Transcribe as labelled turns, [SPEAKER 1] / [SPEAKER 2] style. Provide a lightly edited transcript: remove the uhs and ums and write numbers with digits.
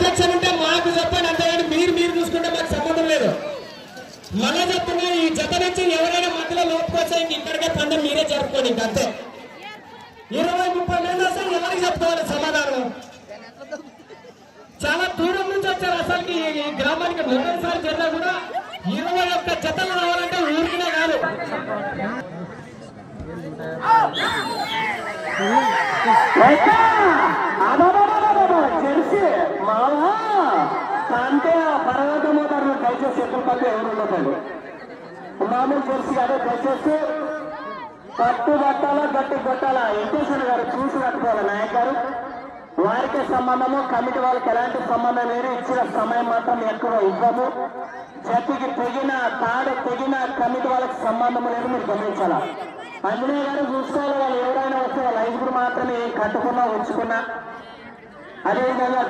[SPEAKER 1] Objection ఉంటే మాకు చెప్పండి, అంతేగాని మీరు చూసుకుంటే మాకు సంబంధం లేదు. మళ్ళా చెప్తున్నా, ఈ జత నుంచి ఎవరైనా మధ్యలో లోపుకొచ్చా ఇంక ఇక్కడికే పందెం మీరే జరుపుకోండి. ఇంక అంతే. 20-30 మంది అసలు ఎవరికి చెప్పుకోవాలి సమాధానం? చాలా దూరం నుంచి వచ్చారు. అసలు ఈ గ్రామానికి మొదటిసారి జరిగినా కూడా 21 జతలు రావాలంటే ఊరికినే కాదు.
[SPEAKER 2] తెలిసి మావా అంటే పర్వత మోటార్లు దయచేసి ఎప్పుడు పట్టు ఎవరు ఉండకండి. మామూలు తెలిసి కాదు, దయచేసి పట్టు పట్టాలా గట్టి కొట్టాలా వెంకటేశ్వర గారు చూసి కట్టుకోవాలి. నాయక్ గారు వారికే సంబంధము, కమిటీ వాళ్ళకి ఎలాంటి సంబంధం లేదు. ఇచ్చిన సమయం మాత్రం ఎక్కువ ఇవ్వము. జట్టుకి తెగిన తాడు తెగిన కమిటీ వాళ్ళకి సంబంధం లేదు, మీరు గమనించాలా. అంజనేయ గారు చూసుకోవాలి, వాళ్ళు ఎవరైనా వస్తే వాళ్ళ ఐదుగురు మాత్రమే కట్టుకున్నా ఉంచుకున్నా. అదేవిధంగా